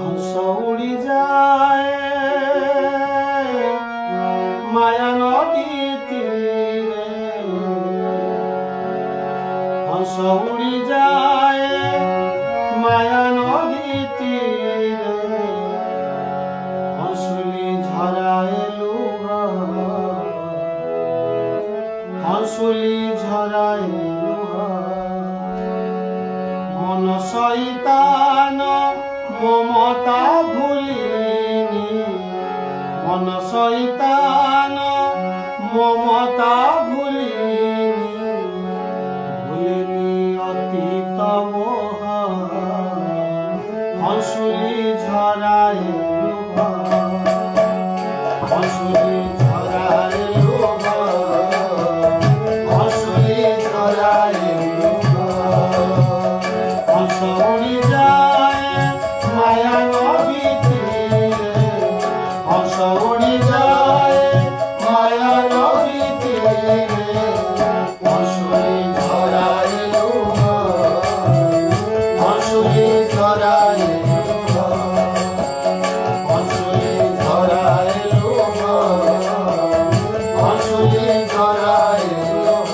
हंस उड़ी जाए माया नदी तीरे हंस उड़ी जाए माया नदी तीरे हंसुली झराए लुह हंसुली झराए लुह मन शैतान ममता भूलिनी मन शैतान ममता भूलिनी भूलिनी अतीत मोह हंसुली झराए लुह हंसुली झराए लुह हंसुली झराए लुह हंस उड़ी जाए माया नदी तीरे हंस उड़ी जाए माया नदी तीरे हंसुली झराए लुह हंसुली झराए लुह हंसुली झराए लुह हंसुली झराए लुह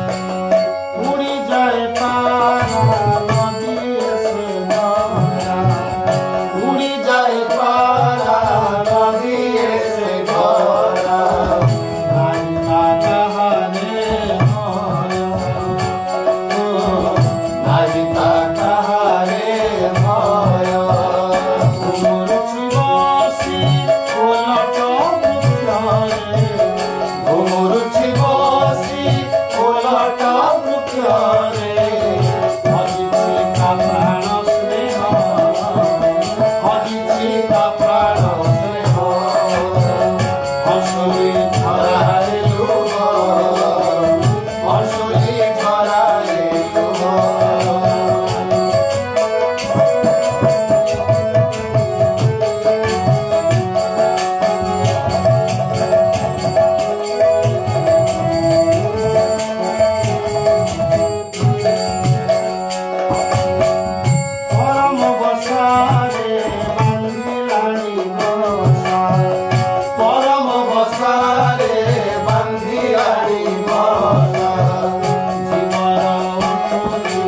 उड़ी जाए पारा नदी से गहरा उड़ी जाए पारा नदी से गहरा नायिका कहारे नायिका कहारे भय घुमुरुछि बसी ओलट वृक्षरे घुमुरुछि बसी ओलट वृक्षरे हजिछि का प्राण स्नेह हजिछि का प्राण स्नेह हंसुली झराए लुह हंसुली झराए लुह परम बसारे बांधिलानी बसा परम बसारे बांधिलानी बसा जीवर उठुछि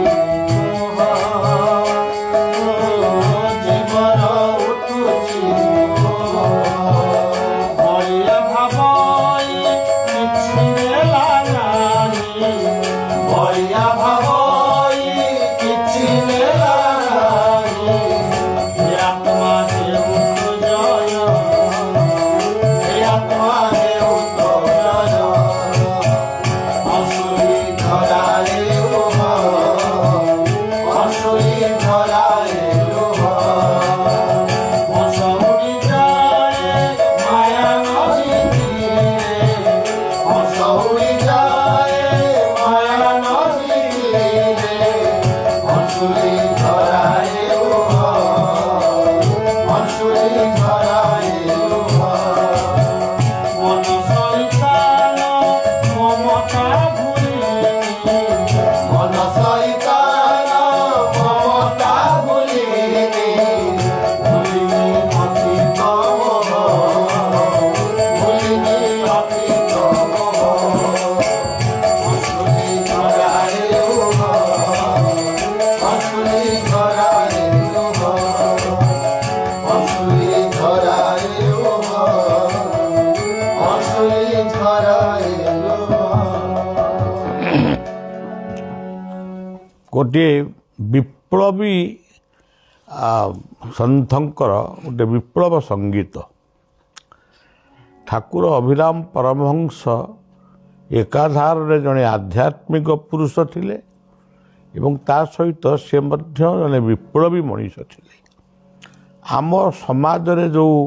मोह जीवर उठुछि मोह बलिया भावई किछि नेला नाही बलिया भावई किछि नेला नाही हे आत्मा देव जय हे आत्मा देव जय हंसुली झराए लुह हंसुली झराए लुह हंस उड़ी जाए माया नदी तीरे हंस उड़ी जाए माया नदी तीरे हंसुली झराए लुह हंसुली झराए लुह मन शैतान ममता भूलिनी मन शैतान ममता भूलिनी भूलिनी अतीत मोह भूलिनी अतीत मोह हंसुली झराए लुह हंसुली झराए लुह हंसुली झराए लुह हंसुली झराए लुह ଗୋଟିଏ ବିପ୍ଳବୀ ସନ୍ଥଙ୍କର ଗୋଟେ ବିପ୍ଳବ ସଙ୍ଗୀତ ଠାକୁର ଅଭିରାମ ପରମହଂସ ଏକାଧାରରେ ଜଣେ ଆଧ୍ୟାତ୍ମିକ ପୁରୁଷ ଥିଲେ ଏବଂ ତା ସହିତ ସେ ମଧ୍ୟ ଜଣେ ବିପ୍ଳବୀ ମଣିଷ ଥିଲେ। ଆମ ସମାଜରେ ଯେଉଁ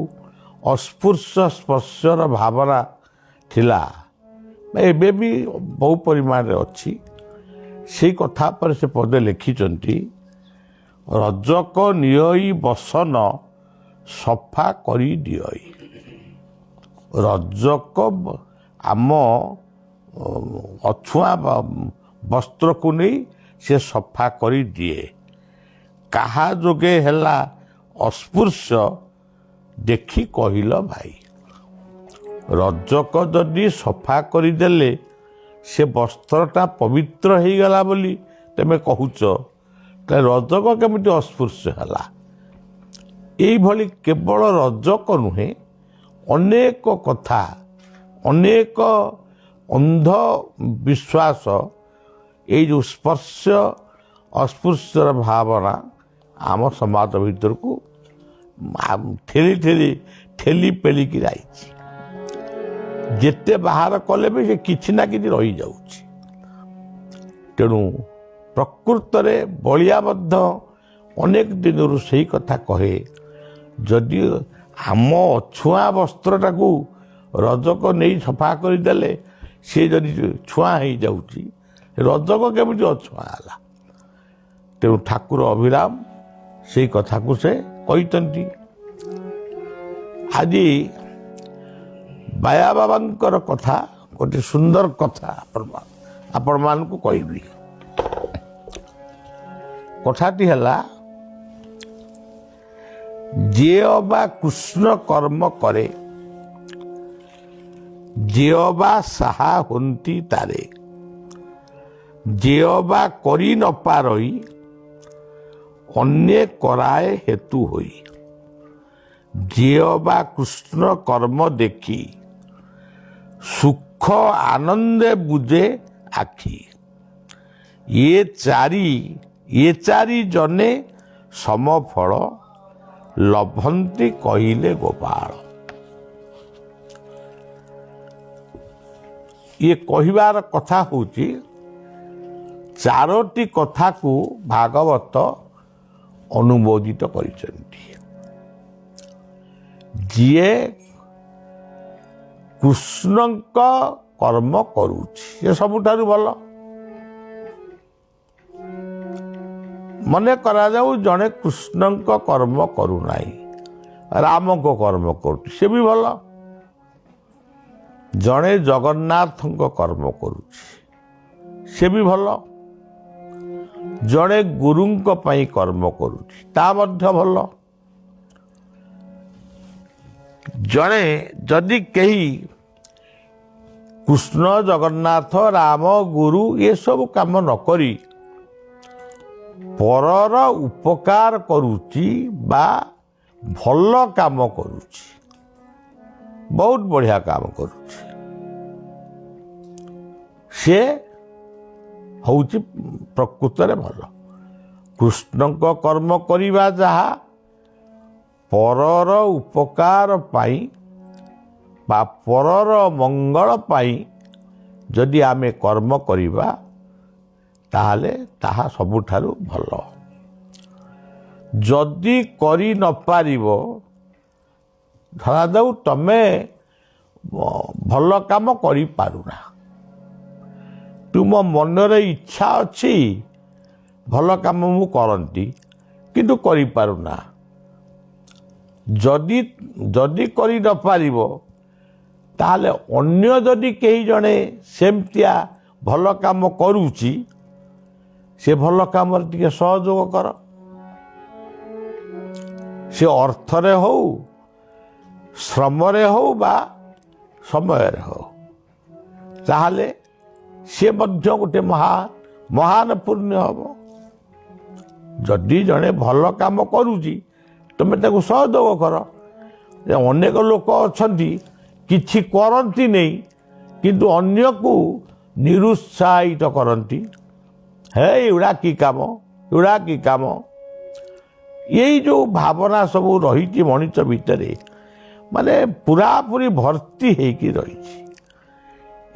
ଅସ୍ପୃଶ୍ୟ ସ୍ପର୍ଶର ଭାବନା ଥିଲା ଏବେ ବି ବହୁ ପରିମାଣରେ ଅଛି। ସେଇ କଥା ପରେ ସେ ପଦେ ଲେଖିଛନ୍ତି, ରଜକ ନିୟଇ ବସନ ସଫା କରିଦିଏ। ରଜକ ଆମ ଅଛୁଆଁ ବସ୍ତ୍ରକୁ ନେଇ ସେ ସଫା କରିଦିଏ। କାହା ଯୋଗେ ହେଲା ଅସ୍ପୃଶ୍ୟ ଦେଖି କହିଲ ଭାଇ। ରଜକ ଯଦି ସଫା କରିଦେଲେ ସେ ବସ୍ତ୍ରଟା ପବିତ୍ର ହେଇଗଲା ବୋଲି ତମେ କହୁଛ, ତାହେଲେ ରଜକ କେମିତି ଅସ୍ପୃଶ୍ୟ ହେଲା? ଏଇଭଳି କେବଳ ରଜକ ନୁହେଁ, ଅନେକ କଥା, ଅନେକ ଅନ୍ଧ ବିଶ୍ୱାସ, ଏଇ ଯେଉଁ ସ୍ପର୍ଶ ଅସ୍ପୃଶ୍ୟର ଭାବନା ଆମ ସମାଜ ଭିତରକୁ ଠେଲି ପେଲିକି ଯାଇଛି। ଯେତେ ବାହାର କଲେ ବି ସେ କିଛି ନା କିଛି ରହିଯାଉଛି। ତେଣୁ ପ୍ରକୃତରେ ବଳିଆ ମଧ୍ୟ ଅନେକ ଦିନରୁ ସେଇ କଥା କହେ, ଯଦି ଆମ ଅଛୁଆଁ ବସ୍ତ୍ରଟାକୁ ରଜକ ନେଇ ସଫା କରିଦେଲେ ସେ ଯଦି ଛୁଆଁ ହେଇଯାଉଛି, ରଜକ କେମିତି ଅଛୁଆଁ ହେଲା? ତେଣୁ ଠାକୁର ଅଭିରାମ ସେଇ କଥାକୁ ସେ କହିଛନ୍ତି। ଆଜି ବାୟା ବାବାଙ୍କର କଥା, ଗୋଟେ ସୁନ୍ଦର କଥା ଆପଣମାନଙ୍କୁ କହିବି। କଥାଟି ହେଲା, ଯିଏ ଅବା କୃଷ୍ଣ କର୍ମ କରେ, ଯିଏ ଅବା ସାହା ହୁଅନ୍ତି ତାରେ, ଯିଏ ଅବା କରି ନ ପାରଇ ଅନ୍ୟ କରାଏ ହେତୁ ହୋଇ, ଯିଏ ଅବା କୃଷ୍ଣ କର୍ମ ଦେଖି ସୁଖ ଆନନ୍ଦେ ବୁଝେ ଆଖି, ଇଏ ଚାରି ଜନେ ସମଫଳ ଲଭନ୍ତି କହିଲେ ଗୋପାଳ। ଇଏ କହିବାର କଥା ହେଉଛି, ଚାରୋଟି କଥାକୁ ଭାଗବତ ଅନୁମୋଦିତ କରିଛନ୍ତି। ଯିଏ କୃଷ୍ଣଙ୍କ କର୍ମ କରୁଛି ସେ ସବୁଠାରୁ ଭଲ। ମନେ କରାଯାଉ ଜଣେ କୃଷ୍ଣଙ୍କ କର୍ମ କରୁନାହିଁ, ରାମଙ୍କ କର୍ମ କରୁଛି, ସେ ବି ଭଲ। ଜଣେ ଜଗନ୍ନାଥଙ୍କ କର୍ମ କରୁଛି, ସେ ବି ଭଲ। ଜଣେ ଗୁରୁଙ୍କ ପାଇଁ କର୍ମ କରୁଛି, ତା ମଧ୍ୟ ଭଲ। ଜଣେ ଯଦି କେହି କୃଷ୍ଣ, ଜଗନ୍ନାଥ, ରାମ, ଗୁରୁ ଏସବୁ କାମ ନ କରି ପରର ଉପକାର କରୁଛି ବା ଭଲ କାମ କରୁଛି, ବହୁତ ବଢ଼ିଆ କାମ କରୁଛି, ସେ ହେଉଛି ପ୍ରକୃତରେ ଭଲ। କୃଷ୍ଣଙ୍କ କର୍ମ କରିବା ଯାହା ପରର ଉପକାର ପାଇଁ ବା ପରର ମଙ୍ଗଳ ପାଇଁ ଯଦି ଆମେ କର୍ମ କରିବା, ତାହେଲେ ତାହା ସବୁଠାରୁ ଭଲ। ଯଦି କରି ନପାରିବ, ଧରାଯାଉ ତମେ ଭଲ କାମ କରିପାରୁନା, ତୁମ ମନରେ ଇଚ୍ଛା ଅଛି ଭଲ କାମ ମୁଁ କରନ୍ତି କିନ୍ତୁ କରିପାରୁନା, ଯଦି କରି ନପାରିବ, ତାହେଲେ ଅନ୍ୟ ଯଦି କେହି ଜଣେ ସେମିତିଆ ଭଲ କାମ କରୁଛି, ସେ ଭଲ କାମରେ ଟିକେ ସହଯୋଗ କର। ସେ ଅର୍ଥରେ ହଉ, ଶ୍ରମରେ ହଉ ବା ସମୟରେ ହଉ, ତାହେଲେ ସେ ମଧ୍ୟ ଗୋଟେ ମହାନ ପୁଣ୍ୟ ହବ। ଯଦି ଜଣେ ଭଲ କାମ କରୁଛି, ତୁମେ ତାକୁ ସହଯୋଗ କର। ଅନେକ ଲୋକ ଅଛନ୍ତି କିଛି କରନ୍ତି ନାହିଁ କିନ୍ତୁ ଅନ୍ୟକୁ ନିରୁତ୍ସାହିତ କରନ୍ତି, ହେ ଏଗୁଡ଼ା କି କାମ, ଏଗୁଡ଼ା କି କାମ। ଏଇ ଯେଉଁ ଭାବନା ସବୁ ରହିଛି ମଣିଷ ଭିତରେ, ମାନେ ପୁରାପୁରି ଭର୍ତ୍ତି ହେଇକି ରହିଛି।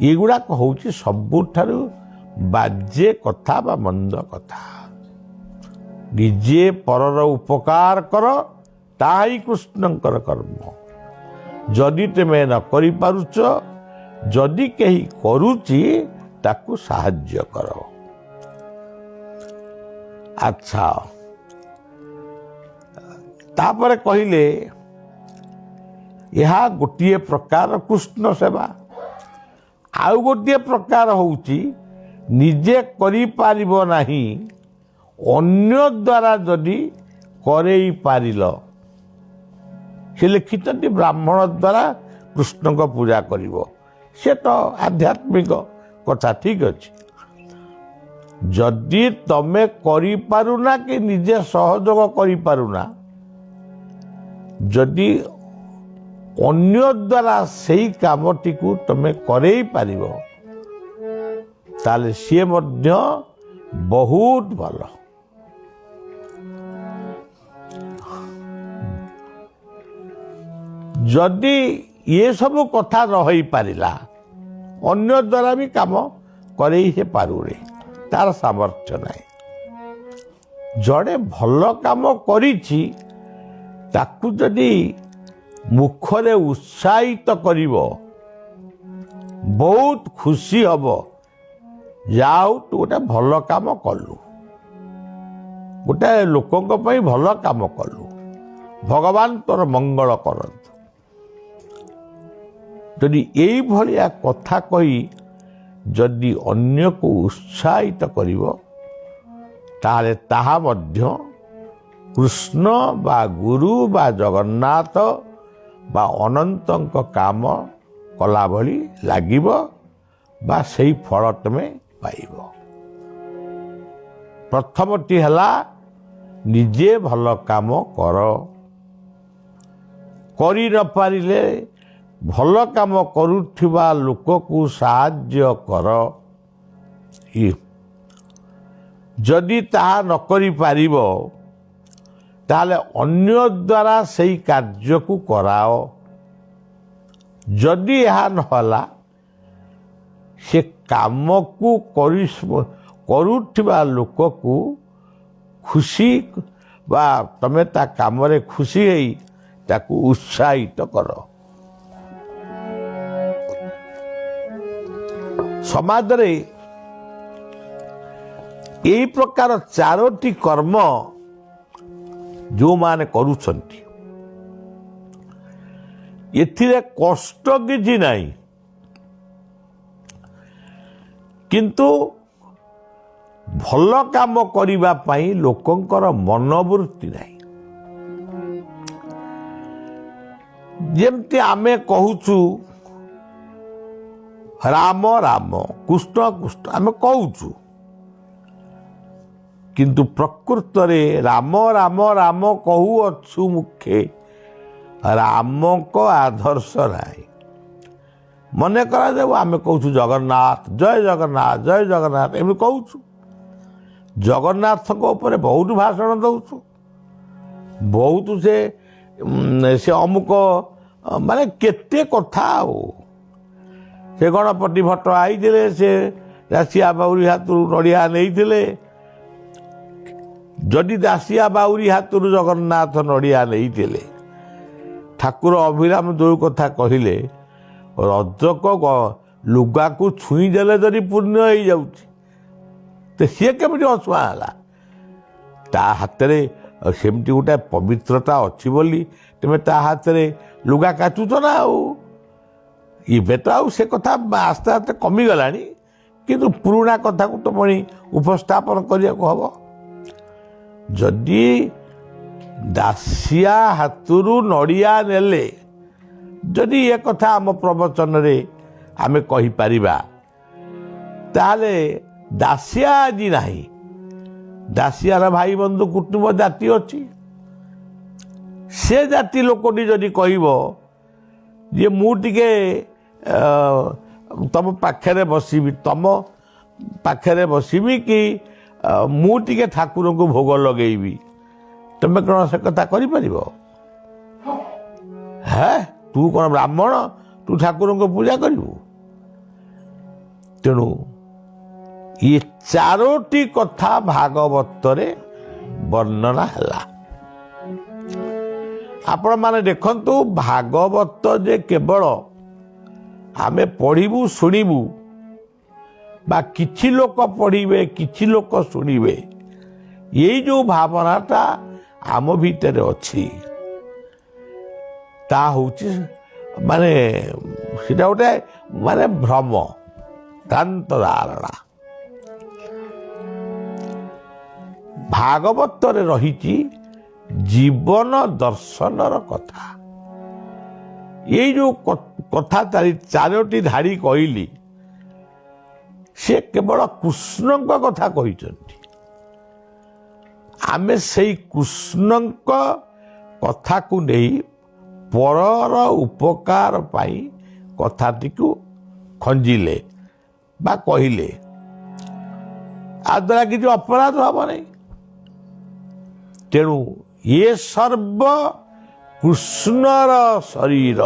ଏଗୁଡ଼ାକ ହେଉଛି ସବୁଠାରୁ ବାଜେ କଥା ବା ମନ୍ଦ କଥା। ନିଜେ ପରର ଉପକାର କର, ତାହା ହିଁ କୃଷ୍ଣଙ୍କର କର୍ମ। ଯଦି ତୁମେ ନ କରିପାରୁଛ, ଯଦି କେହି କରୁଛି ତାକୁ ସାହାଯ୍ୟ କର। ଆଚ୍ଛା, ତାପରେ କହିଲେ ଏହା ଗୋଟିଏ ପ୍ରକାର କୃଷ୍ଣ ସେବା। ଆଉ ଗୋଟିଏ ପ୍ରକାର ହେଉଛି ନିଜେ କରିପାରିବ ନାହିଁ, ଅନ୍ୟ ଦ୍ୱାରା ଯଦି କରେଇ ପାରିଲ। ସେ ଲେଖିଛନ୍ତି ବ୍ରାହ୍ମଣ ଦ୍ୱାରା କୃଷ୍ଣଙ୍କ ପୂଜା କରିବ। ସେ ତ ଆଧ୍ୟାତ୍ମିକ କଥା, ଠିକ ଅଛି। ଯଦି ତମେ କରିପାରୁନା କି ନିଜେ ସହଯୋଗ କରିପାରୁନା, ଯଦି ଅନ୍ୟ ଦ୍ୱାରା ସେଇ କାମଟିକୁ ତମେ କରେଇ ପାରିବ, ତାହେଲେ ସିଏ ମଧ୍ୟ ବହୁତ ଭଲ। ଯଦି ଏ ସବୁ କଥା ନ ହେଇପାରିଲା, ଅନ୍ୟ ଦ୍ୱାରା ବି କାମ କରେଇ ସେ ପାରୁନି, ତାର ସାମର୍ଥ୍ୟ ନାହିଁ। ଜଣେ ଭଲ କାମ କରିଛି, ତାକୁ ଯଦି ମୁଖରେ ଉତ୍ସାହିତ କରିବ, ବହୁତ ଖୁସି ହବ, ଯାଉ ତୁ ଗୋଟେ ଭଲ କାମ କଲୁ, ଗୋଟେ ଲୋକଙ୍କ ପାଇଁ ଭଲ କାମ କଲୁ, ଭଗବାନ ତୋର ମଙ୍ଗଳ କରନ୍ତୁ। ଯଦି ଏଇଭଳିଆ କଥା କହି ଯଦି ଅନ୍ୟକୁ ଉତ୍ସାହିତ କରିବ, ତାହେଲେ ତାହା ମଧ୍ୟ କୃଷ୍ଣ ବା ଗୁରୁ ବା ଜଗନ୍ନାଥ ବା ଅନନ୍ତଙ୍କ କାମ କଲା ଭଳି ଲାଗିବ, ବା ସେଇ ଫଳ ତମେ ପାଇବ। ପ୍ରଥମଟି ହେଲା ନିଜେ ଭଲ କାମ କର। କରି ନ ପାରିଲେ ଭଲ କାମ କରୁଥିବା ଲୋକକୁ ସାହାଯ୍ୟ କର। ଯଦି ତାହା ନ କରିପାରିବ, ତାହେଲେ ଅନ୍ୟ ଦ୍ୱାରା ସେଇ କାର୍ଯ୍ୟକୁ କରାଅ। ଯଦି ଏହା ନହେଲା, ସେ କାମକୁ କରୁଥିବା ଲୋକକୁ ଖୁସି ବା ତମେ ତା କାମରେ ଖୁସି ହେଇ ତାକୁ ଉତ୍ସାହିତ କର। ସମାଜରେ ଏହି ପ୍ରକାର 4ଟି କର୍ମ ଯେଉଁମାନେ କରୁଛନ୍ତି, ଏଥିରେ କଷ୍ଟ କିଛି ନାହିଁ, କିନ୍ତୁ ଭଲ କାମ କରିବା ପାଇଁ ଲୋକଙ୍କର ମନୋବୃତ୍ତି ନାହିଁ। ଯେମିତି ଆମେ କହୁଛୁ ରାମ ରାମ, କୃଷ୍ଣ କୃଷ୍ଣ ଆମେ କହୁଛୁ, କିନ୍ତୁ ପ୍ରକୃତରେ ରାମ ରାମ ରାମ କହୁଅଛୁ ମୁଖେ, ରାମଙ୍କ ଆଦର୍ଶ ନାହିଁ। ମନେ କରାଯାଉ ଆମେ କହୁଛୁ ଜଗନ୍ନାଥ ଜୟ ଜଗନ୍ନାଥ ଜୟ ଜଗନ୍ନାଥ, ଏମିତି କହୁଛୁ। ଜଗନ୍ନାଥଙ୍କ ଉପରେ ବହୁତ ଭାଷଣ ଦେଉଛୁ, ବହୁତ ସେ ଅମୁକ, ମାନେ କେତେ କଥା। ଆଉ ସେ ଗଣପତି ଭଟ୍ଟ ଆଇଥିଲେ, ସେ ଦାସିଆ ବାଉରୀ ହାତରୁ ନଡ଼ିଆ ନେଇଥିଲେ। ଯଦି ଦାସିଆ ବାଉରୀ ହାତରୁ ଜଗନ୍ନାଥ ନଡ଼ିଆ ନେଇଥିଲେ, ଠାକୁର ଅଭିରାମ ଯେଉଁ କଥା କହିଲେ, ରଜକ ଲୁଗାକୁ ଛୁଇଁ ଦେଲେ ଯଦି ପୁଣ୍ୟ ହେଇଯାଉଛି, ତ ସିଏ କେମିତି ଅଛୁଆଁ ହେଲା? ତା ହାତରେ ସେମିତି ଗୋଟେ ପବିତ୍ରତା ଅଛି ବୋଲି ତୁମେ ତା ହାତରେ ଲୁଗା କାଚୁଛ ନା। ଆଉ ଏବେ ତ ଆଉ ସେ କଥା ଆସ୍ତେ ଆସ୍ତେ କମିଗଲାଣି, କିନ୍ତୁ ପୁରୁଣା କଥାକୁ ତ ପୁଣି ଉପସ୍ଥାପନ କରିବାକୁ ହବ। ଯଦି ଦାସିଆ ହାତରୁ ନଡ଼ିଆ ନେଲେ, ଯଦି ଏ କଥା ଆମ ପ୍ରବଚନରେ ଆମେ କହିପାରିବା, ତାହେଲେ ଦାସିଆ ଆଜି ନାହିଁ। ଦାସିଆର ଭାଇ ବନ୍ଧୁ କୁଟୁମ୍ବ ଜାତି ଅଛି। ସେ ଜାତି ଲୋକଟି ଯଦି କହିବ ଯେ ମୁଁ ଟିକେ ତମ ପାଖରେ ବସିବି, ତମ ପାଖରେ ବସିବି କି ମୁଁ ଟିକେ ଠାକୁରଙ୍କୁ ଭୋଗ ଲଗେଇବି, ତମେ କ'ଣ ସେ କଥା କରିପାରିବ? ହେ, ତୁ କ'ଣ ବ୍ରାହ୍ମଣ, ତୁ ଠାକୁରଙ୍କୁ ପୂଜା କରିବୁ? ତେଣୁ ଏ 4ଟି କଥା ଭାଗବତରେ ବର୍ଣ୍ଣନା ହେଲା। ଆପଣମାନେ ଦେଖନ୍ତୁ, ଭାଗବତ ଯେ କେବଳ ଆମେ ପଢ଼ିବୁ ଶୁଣିବୁ, ବା କିଛି ଲୋକ ପଢ଼ିବେ କିଛି ଲୋକ ଶୁଣିବେ, ଏଇ ଯେଉଁ ଭାବନାଟା ଆମ ଭିତରେ ଅଛି, ତା ହେଉଛି ମାନେ ସେଟା ଗୋଟେ ମାନେ ଭ୍ରମ ଭ୍ରାନ୍ତ ଧାରଣା। ଭାଗବତରେ ରହିଛି ଜୀବନ ଦର୍ଶନର କଥା। ଏଇ ଯୋଉ କଥା ଚାରୋଟି ଧାଡ଼ି କହିଲି ସେ କେବଳ କୃଷ୍ଣଙ୍କ କଥା କହିଛନ୍ତି। ଆମେ ସେଇ କୃଷ୍ଣଙ୍କ କଥାକୁ ନେଇ ପରର ଉପକାର ପାଇଁ କଥାଟିକୁ ଖଞ୍ଜିଲେ ବା କହିଲେ ଆଦ୍ୱାରା କିଛି ଅପରାଧ ହେବ ନାହିଁ। ତେଣୁ ଇଏ ସର୍ବ କୃଷ୍ଣର ଶରୀର,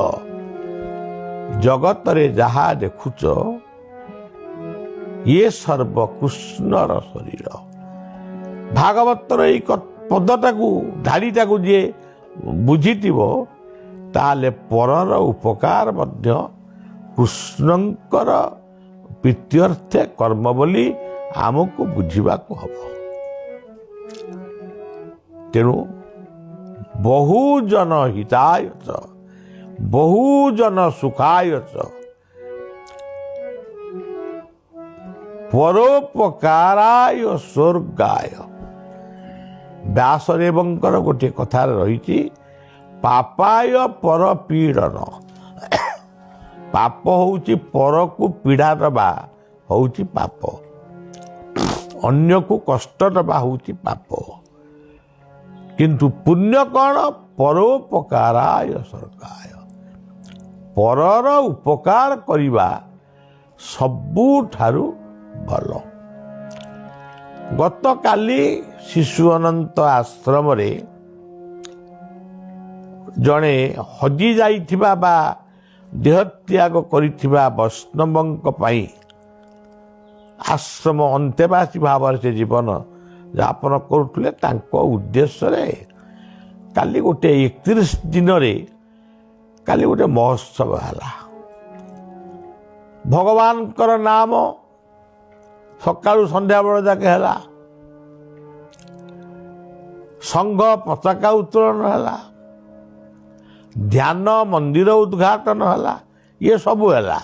ଜଗତରେ ଯାହା ଦେଖୁଛ ଇଏ ସର୍ବ କୃଷ୍ଣର ଶରୀର। ଭାଗବତର ଏଇ ପଦଟାକୁ ଧାଡ଼ିଟାକୁ ଯିଏ ବୁଝିଥିବ ତାହେଲେ ପରର ଉପକାର ମଧ୍ୟ କୃଷ୍ଣଙ୍କର ପ୍ରୀତ୍ୟର୍ଥେ କର୍ମ ବୋଲି ଆମକୁ ବୁଝିବାକୁ ହବ। ତେଣୁ ବହୁଜନ ହିତାୟ ଚ ବହୁଜନ ସୁଖାୟ ଚ ପରୋପକାରାୟ ସ୍ୱର୍ଗାୟ। ବ୍ୟାସଦେବଙ୍କର ଗୋଟିଏ କଥାରେ ରହିଛି ପାପାୟ ପର ପୀଡ଼ନ। ପାପ ହେଉଛି ପରକୁ ପୀଡ଼ା ଦେବା ହେଉଛି ପାପ, ଅନ୍ୟକୁ କଷ୍ଟ ଦେବା ହେଉଛି ପାପ। କିନ୍ତୁ ପୁଣ୍ୟ କ'ଣ? ପରୋପକାରାୟ ସ୍ୱର୍ଗାୟ। ପରର ଉପକାର କରିବା ସବୁଠାରୁ ଭଲ। ଗତକାଲି ଶିଶୁ ଅନନ୍ତ ଆଶ୍ରମରେ ଜଣେ ହଜି ଯାଇଥିବା ବା ଦେହତ୍ୟାଗ କରିଥିବା ବୈଷ୍ଣବଙ୍କ ପାଇଁ ଆଶ୍ରମ ଅନ୍ତେବାସୀ ଭାବରେ ସେ ଜୀବନ ଯାପନ କରୁଥିଲେ। ତାଙ୍କ ଉଦ୍ଦେଶ୍ୟରେ କାଲି ଗୋଟେ 31 ଦିନରେ କାଲି ଗୋଟେ ମହୋତ୍ସବ ହେଲା। ଭଗବାନଙ୍କର ନାମ ସକାଳୁ ସନ୍ଧ୍ୟାବେଳ ଯାକେ ହେଲା। ସଂଘ ପତାକା ଉତ୍ତୋଳନ ହେଲା, ଧ୍ୟାନ ମନ୍ଦିର ଉଦ୍ଘାଟନ ହେଲା, ଇଏ ସବୁ ହେଲା।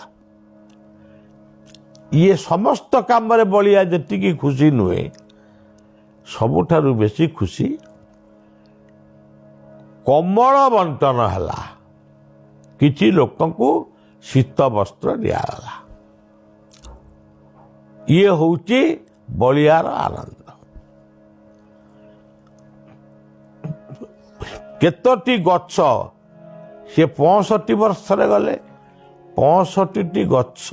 ଇଏ ସମସ୍ତ କାମରେ ବଳିଆ ଯେତିକି ଖୁସି ନୁହେଁ, ସବୁଠାରୁ ବେଶୀ ଖୁସି କମଳ ବଣ୍ଟନ ହେଲା। କିଛି ଲୋକଙ୍କୁ ଶୀତ ବସ୍ତ୍ର ଦିଆଗଲା। ଇଏ ହେଉଛି ବଳିଆର ଆନନ୍ଦ। କେତୋଟି ଗଛ ସେ 65 ବର୍ଷରେ ଗଲେ, 65ଟି ଗଛ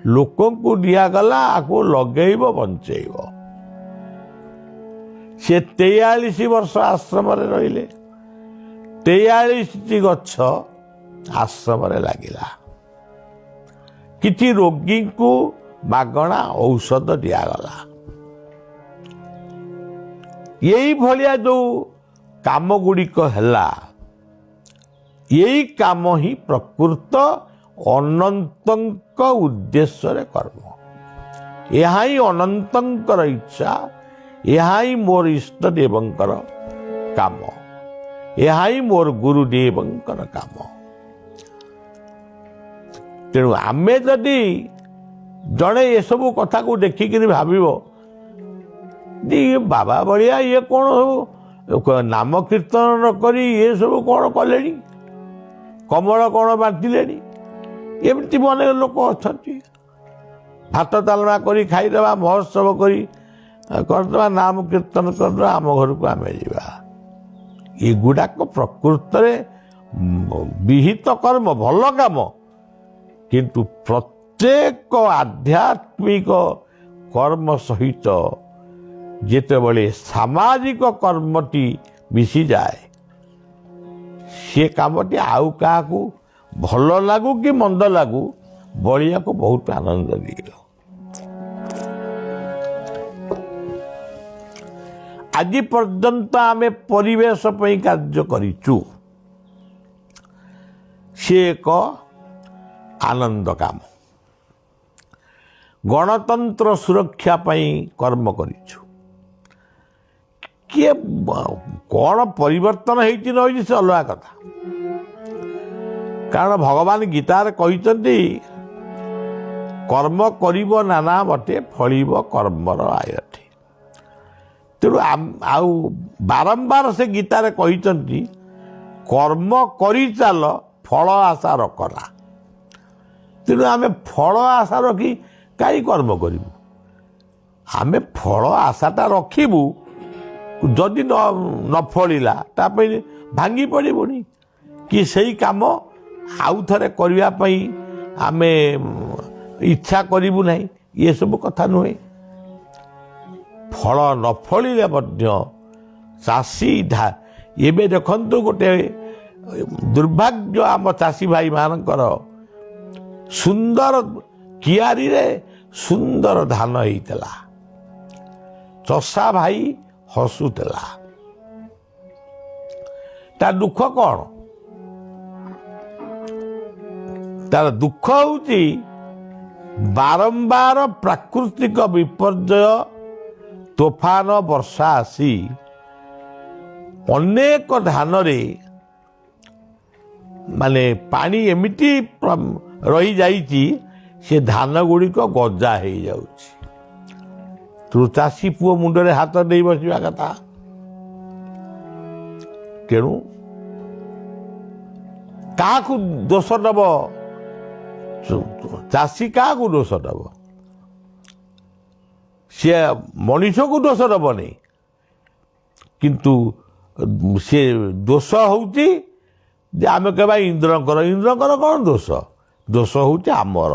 ଲୋକଙ୍କୁ ଦିଆଗଲା, ଆକୁ ଲଗେଇବ ବଞ୍ଚେଇବ। ସେ 43 ବର୍ଷ ଆଶ୍ରମରେ ରହିଲେ, 43ଟି ଗଛ ଆଶ୍ରମରେ ଲାଗିଲା। କିଛି ରୋଗୀଙ୍କୁ ମାଗଣା ଔଷଧ ଦିଆଗଲା। ଏଇଭଳିଆ ଯୋଉ କାମ ଗୁଡ଼ିକ ହେଲା, ଏଇ କାମ ହିଁ ପ୍ରକୃତ ଅନନ୍ତଙ୍କ ଉଦ୍ଦେଶ୍ୟରେ କର୍ମ। ଏହା ହିଁ ଅନନ୍ତଙ୍କର ଇଚ୍ଛା, ଏହା ହିଁ ମୋର ଇଷ୍ଟ ଦେବଙ୍କର କାମ, ଏହା ହିଁ ମୋର ଗୁରୁଦେବଙ୍କର କାମ। ତେଣୁ ଆମେ ଯଦି ଜଣେ ଏସବୁ କଥାକୁ ଦେଖିକିରି ଭାବିବ ଇଏ ବାବା ଭଳିଆ ଇଏ କ'ଣ ନାମ କୀର୍ତ୍ତନ ନ କରି ଇଏ ସବୁ କ'ଣ କଲେଣି, କମଳ କ'ଣ ବାଣ୍ଟିଲେଣି, ଏମିତି ଅନେକ ଲୋକ ଅଛନ୍ତି। ଭାତ ଡାଲମା କରି ଖାଇଦେବା, ମହୋତ୍ସବ କରି କରିଦେବା, ନାମ କୀର୍ତ୍ତନ କରିଦେବା, ଆମ ଘରକୁ ଆମେ ଯିବା। ଏଗୁଡ଼ାକ ପ୍ରକୃତରେ ବିହିତ କର୍ମ, ଭଲ କାମ। କିନ୍ତୁ ପ୍ରତ୍ୟେକ ଆଧ୍ୟାତ୍ମିକ କର୍ମ ସହିତ ଯେତେବେଳେ ସାମାଜିକ କର୍ମଟି ମିଶିଯାଏ, ସେ କାମଟି ଆଉ କାହାକୁ ଭଲ ଲାଗୁ କି ମନ୍ଦ ଲାଗୁ, ବଳିଆକୁ ବହୁତ ଆନନ୍ଦ ଦିଏ। ଆଜି ପର୍ଯ୍ୟନ୍ତ ଆମେ ପରିବେଶ ପାଇଁ କାର୍ଯ୍ୟ କରିଛୁ, ସେ ଏକ ଆନନ୍ଦ କାମ। ଗଣତନ୍ତ୍ର ସୁରକ୍ଷା ପାଇଁ କର୍ମ କରିଛୁ। କିଏ କ'ଣ ପରିବର୍ତ୍ତନ ହେଇଛି ନ ହେଇଛି ସେ ଅଲଗା କଥା, କାରଣ ଭଗବାନ ଗୀତାରେ କହିଛନ୍ତି କର୍ମ କରିବ ନାନା ବଟେ ଫଳିବ କର୍ମର ଆୟଠି। ତେଣୁ ଆଉ ବାରମ୍ବାର ସେ ଗୀତାରେ କହିଛନ୍ତି କର୍ମ କରିଚାଲ ଫଳ ଆଶା ରଖନା। ତେଣୁ ଆମେ ଫଳ ଆଶା ରଖି କାହିଁ କର୍ମ କରିବୁ? ଆମେ ଫଳ ଆଶାଟା ରଖିବୁ, ଯଦି ନ ଫଳିଲା ତା ପାଇଁ ଭାଙ୍ଗି ପଡ଼ିବୁନି କି ସେଇ କାମ ଆଉ ଥରେ କରିବା ପାଇଁ ଆମେ ଇଚ୍ଛା କରିବୁ ନାହିଁ, ଏସବୁ କଥା ନୁହେଁ। ଫଳ ନ ଫଳିଲେ ମଧ୍ୟ ଚାଷୀ ଏବେ ଦେଖନ୍ତୁ ଗୋଟେ ଦୁର୍ଭାଗ୍ୟ ଆମ ଚାଷୀ ଭାଇମାନଙ୍କର, ସୁନ୍ଦର କିଆରୀରେ ସୁନ୍ଦର ଧାନ ହେଇଥିଲା, ଚଷା ଭାଇ ହସୁଥିଲା। ତା ଦୁଃଖ କ'ଣ? ତାର ଦୁଃଖ ହେଉଛି ବାରମ୍ବାର ପ୍ରାକୃତିକ ବିପର୍ଯ୍ୟୟ, ତୋଫାନ ବର୍ଷା ଆସି ଅନେକ ଧାନରେ ମାନେ ପାଣି ଏମିତି ରହିଯାଇଛି ସେ ଧାନ ଗୁଡ଼ିକ ଗଜା ହେଇଯାଉଛି। ତୁ ଚାଷୀ ପୁଅ ମୁଣ୍ଡରେ ହାତ ଦେଇ ବସିବା କଥା। ତେଣୁ କାହାକୁ ଦୋଷ ଦେବ? ଚାଷୀ କାହାକୁ ଦୋଷ ଦେବ? ସେ ମଣିଷକୁ ଦୋଷ ଦେବନି, କିନ୍ତୁ ସେ ଦୋଷ ହେଉଛି ଯେ ଆମେ କହିବା ଇନ୍ଦ୍ରଙ୍କର। ଇନ୍ଦ୍ରଙ୍କର କ'ଣ ଦୋଷ? ଦୋଷ ହେଉଛି ଆମର।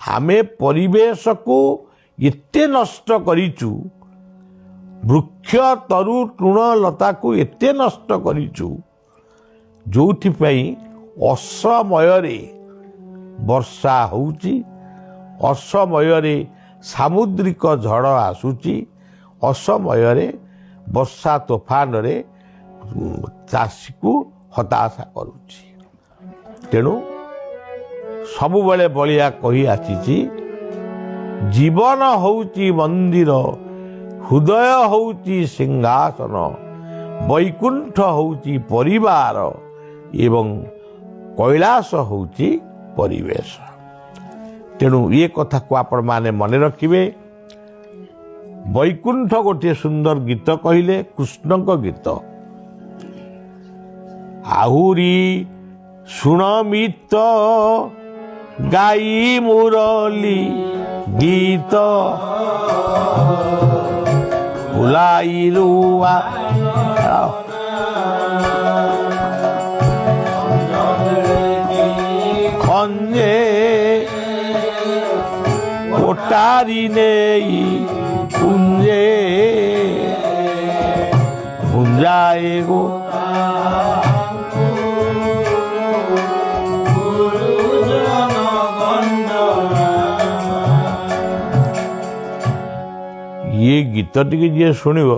ଆମେ ପରିବେଶକୁ ଏତେ ନଷ୍ଟ କରିଛୁ, ବୃକ୍ଷ ତରୁ ତୃଣ ଲତାକୁ ଏତେ ନଷ୍ଟ କରିଛୁ, ଯେଉଁଥିପାଇଁ ଅସମୟରେ ବର୍ଷା ହେଉଛି, ଅସମୟରେ ସାମୁଦ୍ରିକ ଝଡ଼ ଆସୁଛି, ଅସମୟରେ ବର୍ଷା ତୋଫାନରେ ଚାଷୀକୁ ହତାଶା କରୁଛି। ତେଣୁ ସବୁବେଳେ ବଳିଆ କହି ଆସିଛି, ଜୀବନ ହେଉଛି ମନ୍ଦିର, ହୃଦୟ ହେଉଛି ସିଂହାସନ, ବୈକୁଣ୍ଠ ହେଉଛି ପରିବାର ଏବଂ କୈଳାସ ହେଉଛି ପରିବେଶ। ତେଣୁ ଏ କଥାକୁ ଆପଣମାନେ ମନେ ରଖିବେ। ବୈକୁଣ୍ଠ ଗୋଟିଏ ସୁନ୍ଦର ଗୀତ କହିଲେ, କୃଷ୍ଣଙ୍କ ଗୀତ। ଆହୁରି ଶୁଣ ମିତ ଗାଇ ମୁରଲି ଗୀତ, ଭୁଲାଇରୁଆ ଖଞ୍ଜେ କୋଟାରି ନେଇ କୁଞ୍ଜେ ଗୁଞ୍ଜାଏ ଗো ये गीत टी जी शुणव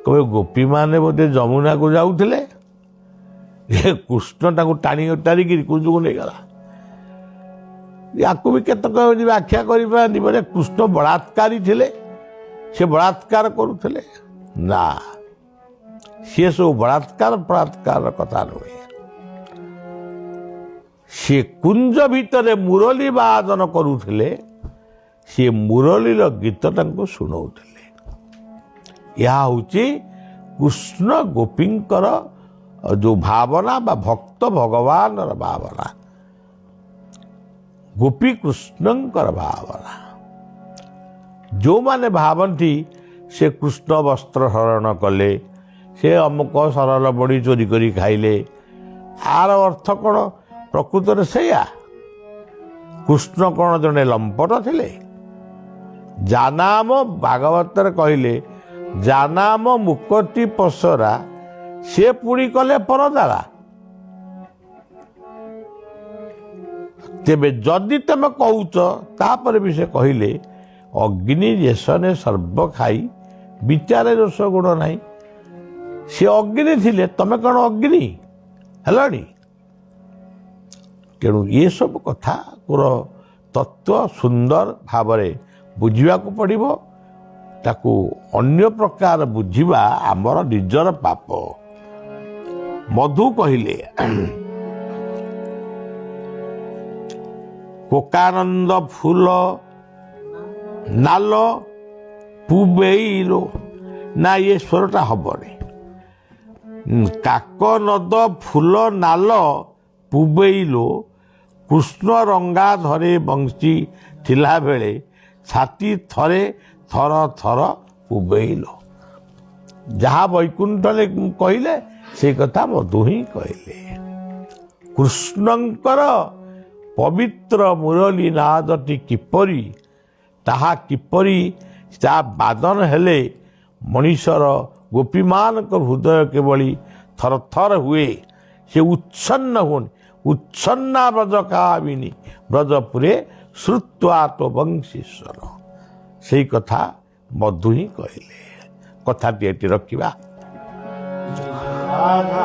कहे गोपी माने बोधे जमुना को जाऊले, कृष्ण टाक टाणी टारिक कुंज को नहीं गला। या भी केतक व्याख्या कर कृष्ण बलात्कारी थे, से बलात्कार करुले ना, सी सब बलात्कार कथा नुहे। सी कुंज भितर मुरली वादन करुले, सी मुरलीर गीत शुणाऊले। यह हूँ कृष्ण गोपींकर जो भावना बा भक्त भगवान भावना, गोपी कृष्णंकर भावना। जो माने भावती से कृष्ण वस्त्र हरण कले, से अमुक सरल बड़ी चोरी करी खाइले, आर अर्थ कौन? प्रकृत सैया कृष्ण कौन जड़े लंपट थिले? जानाम भागवत कहले, जानाम मुकटी पसरा, से पुड़ी कले परदारा। तेबे जदि तुम कहूच तापर भी से कहले, अग्नि जेसने सर्व खाई विचारे दोष गुण नहीं। से अग्नि थिले, तमे कौन अग्नि हेलानी? तेणु ये सब कथा तत्व सुंदर भावरे बुझा पड़ो। ताकू अन्य प्रकार बुझा आमर निजर पाप। मधु कहले କୋକାନନ୍ଦ ଫୁଲ ନାଲ ପୁବେଇଲୋ, ନା ଇଏ ସ୍ୱରଟା ହବନି। କାକନଦ ଫୁଲ ନାଲ ପୁବେଇଲୋ, କୃଷ୍ଣ ରଙ୍ଗା ଧରେ ବଂଶୀ ଥିଲା ବେଳେ, ଛାତି ଥରେ ଥର ଥର ପୁବେଇଲୋ। ଯାହା ବୈକୁଣ୍ଠରେ କହିଲେ ସେ କଥା ମଧୁ ହିଁ କହିଲେ। କୃଷ୍ଣଙ୍କର ପବିତ୍ର ମୁରଲୀ ନାଦଟି କିପରି, ତାହା କିପରି ତା ବାଦନ ହେଲେ ମଣିଷର ଗୋପୀମାନଙ୍କ ହୃଦୟ କିଭଳି ଥର ଥର ହୁଏ, ସେ ଉଚ୍ଛନ୍ନ ହୁଅନି। ଉଚ୍ଛନ୍ନା ବ୍ରଜ କାମିନୀ ବ୍ରଜପୁରେ ଶ୍ରୁତ୍ୱା ତୋ ବଂଶୀଶ୍ୱର, ସେଇ କଥା ମଧୁ ହିଁ କହିଲେ। କଥାଟି ଏଠି ରଖିବା। ରାଧା